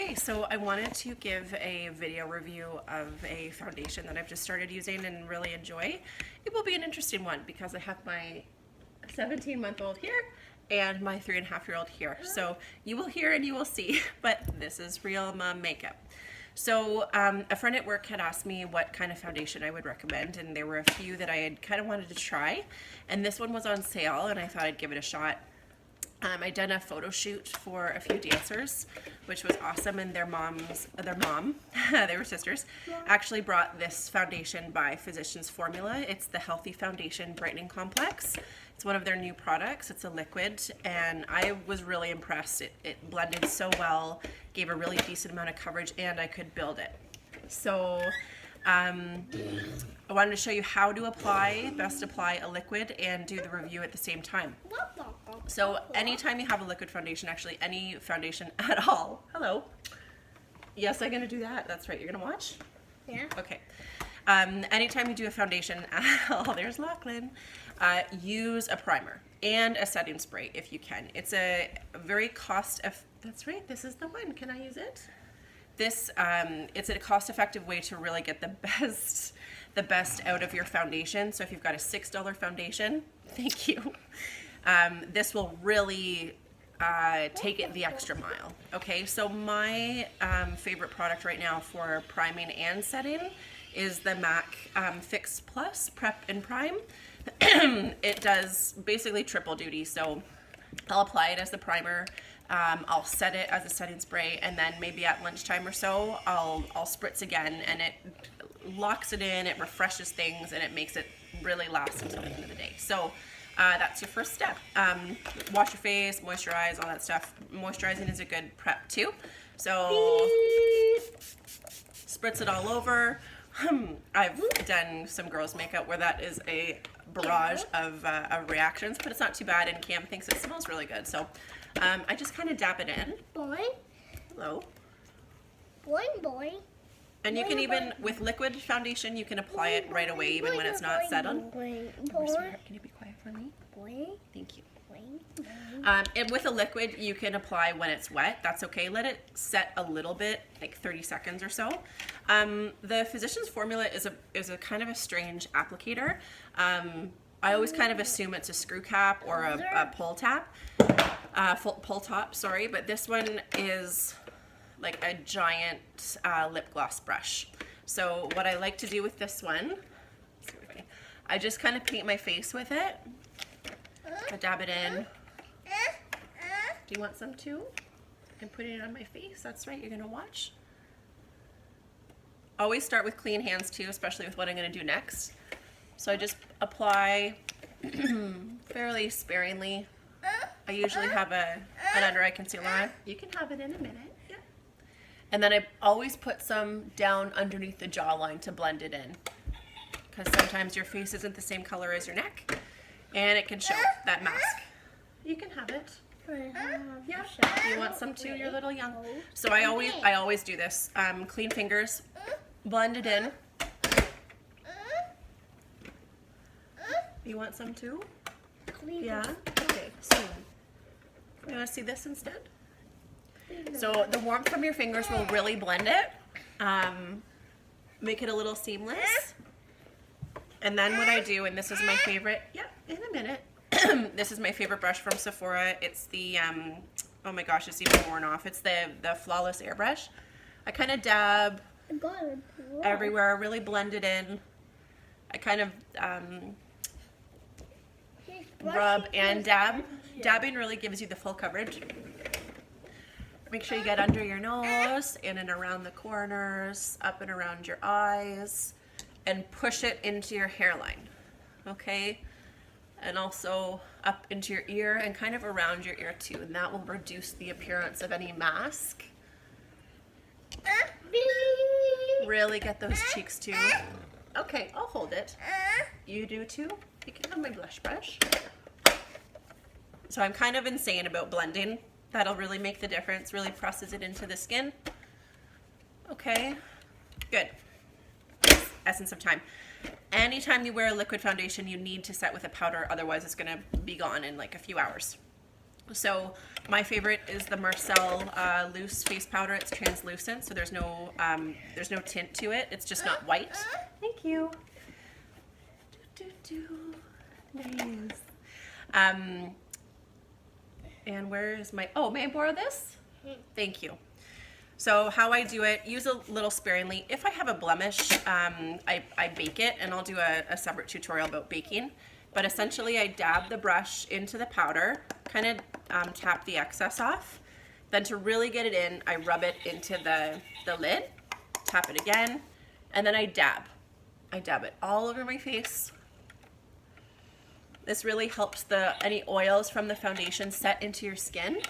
Okay, so I wanted to give a video review of a foundation that I've just started using and really enjoy. It will be an interesting one because I have my 17-month-old here and my 3.5-year-old here. So you will hear and you will see, but this is real mom makeup. So a friend at work had asked me what kind of foundation I would recommend, and there were a few that I had kind of wanted to try, and this one was on sale and I thought I'd give it a shot. I done a photo shoot for a few dancers, which was awesome, and their mom, they were sisters, actually brought this foundation by Physicians Formula. It's the Healthy Foundation Brightening Complex. It's one of their new products. It's a liquid, and I was really impressed. It blended so well, gave a really decent amount of coverage, and I could build it. So I wanted to show you how to best apply a liquid and do the review at the same time. So anytime you have a liquid foundation, actually any foundation at all. Hello. Yes, I'm going to do that. That's right. You're going to watch? Yeah. Okay. Anytime you do a foundation, oh, there's Lachlan, use a primer and a setting spray if you can. It's a very that's right. This is the one. Can I use it? This, it's a cost-effective way to really get the best out of your foundation. So if you've got a $6 foundation, thank you. This will really take it the extra mile. Okay, so my favorite product right now for priming and setting is the MAC Fix Plus Prep and Prime. It does basically triple duty, so I'll apply it as the primer. I'll set it as a setting spray, and then maybe at lunchtime or so I'll spritz again, and it locks it in, it refreshes things, and it makes it really last until the end of the day. So that's your first step. Wash your face, moisturize, all that stuff. Moisturizing is a good prep too. So spritz it all over. I've done some girls' makeup where that is a barrage of reactions, but it's not too bad, and Cam thinks it smells really good. So I just kind of dab it in. Boing. Hello. Boing, boing. And you can even, with liquid foundation, you can apply it right away, even when it's not settled. Boing, Can you be quiet for me? boing, Thank you. boing. And with a liquid, you can apply when it's wet. That's okay. Let it set a little bit, like 30 seconds or so. The Physicians Formula is a kind of a strange applicator. I always kind of assume it's a screw cap or a pull top, sorry, but this one is like a giant lip gloss brush. So what I like to do with this one, I just kind of paint my face with it. I dab it in. Do you want some too? I'm putting it on my face. That's right, you're gonna watch. Always start with clean hands too, especially with what I'm gonna do next. So I just apply fairly sparingly. I usually have an under eye concealer on. You can have it in a minute. Yeah. And then I always put some down underneath the jawline to blend it in, because sometimes your face isn't the same color as your neck, and it can show that mask. You can have it. Yeah. Do you want some too? You're a little young. So I always do this. Clean fingers, blend it in. You want some too? Yeah? Okay, so you want to see this instead? So the warmth from your fingers will really blend it, make it a little seamless. And then what I do, and this is my favorite, in a minute, this is my favorite brush from Sephora. It's the, oh my gosh, it's even worn off. It's the Flawless Airbrush. I kind of dab everywhere, really blend it in. I kind of rub and dab. Dabbing really gives you the full coverage. Make sure you get under your nose, in and around the corners, up and around your eyes, and push it into your hairline, okay? And also up into your ear and kind of around your ear too, and that will reduce the appearance of any mask. Really get those cheeks too. Okay, I'll hold it. You do too? You can have my blush brush. So I'm kind of insane about blending. That'll really make the difference, really presses it into the skin. Okay, good. Essence of time. Anytime you wear a liquid foundation, you need to set with a powder, otherwise it's gonna be gone in like a few hours. So my favorite is the Marcel loose face powder. It's translucent, so there's no tint to it. It's just not white. Thank you. Nice. And where is my, oh, may I borrow this? Thank you. So how I do it, use a little sparingly. If I have a blemish, I bake it, and I'll do a separate tutorial about baking. But essentially I dab the brush into the powder, kind of tap the excess off. Then to really get it in, I rub it into the lid, tap it again, and then I dab. I dab it all over my face. This really helps any oils from the foundation set into your skin.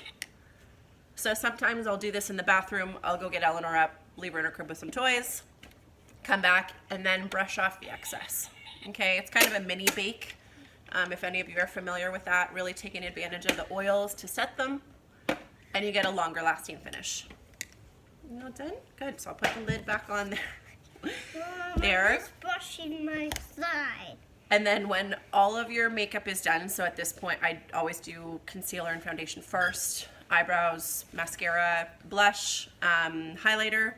So sometimes I'll do this in the bathroom. I'll go get Eleanor up, leave her in her crib with some toys, come back, and then brush off the excess. Okay, it's kind of a mini bake. If any of you are familiar with that, really taking advantage of the oils to set them, and you get a longer lasting finish. Not done? Good, so I'll put the lid back on there. There. I'm just brushing my side. And then when all of your makeup is done, so at this point I always do concealer and foundation first, eyebrows, mascara, blush, highlighter,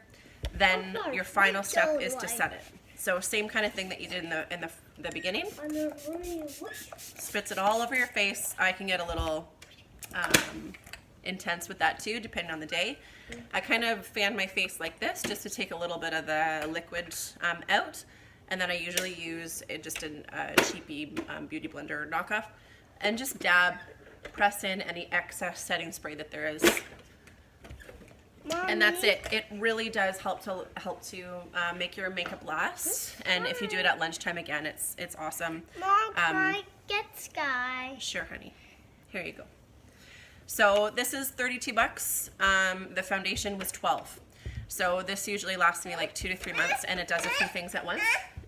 then your final step is to set it. So same kind of thing that you did in the beginning. Spritz it all over your face. I can get a little intense with that too, depending on the day. I kind of fan my face like this just to take a little bit of the liquid out. And then I usually use just a cheapy beauty blender knockoff, and just dab, press in any excess setting spray that there is. Mommy. And that's it. It really does help to make your makeup last. And if you do it at lunchtime again, it's awesome. Mom, can I get Sky? Sure, honey. Here you go. So this is 32 bucks. The foundation was 12. So this usually lasts me like 2 to 3 months, and it does a few things at once.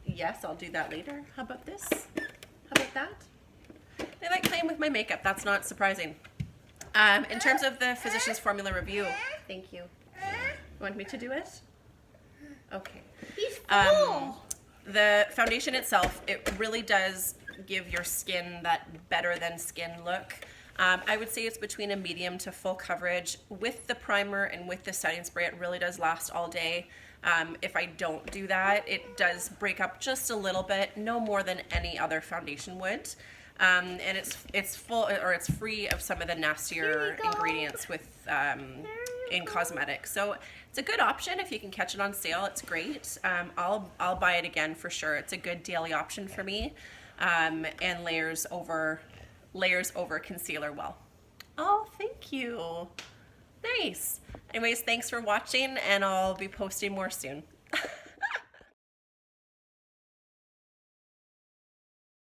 Yes, I'll do that later. How about this? How about that? They like playing with my makeup. That's not surprising. In terms of the Physicians Formula review, thank you. You want me to do it? Okay. He's full. The foundation itself, it really does give your skin that better than skin look. I would say it's between a medium to full coverage. With the primer and with the setting spray, it really does last all day. If I don't do that, it does break up just a little bit, no more than any other foundation would. And it's full, or it's free of some of the nastier ingredients with in cosmetics. So it's a good option if you can catch it on sale. It's great. I'll buy it again for sure. It's a good daily option for me, and layers over concealer well. Oh, thank you. Nice. Anyways, thanks for watching, and I'll be posting more soon.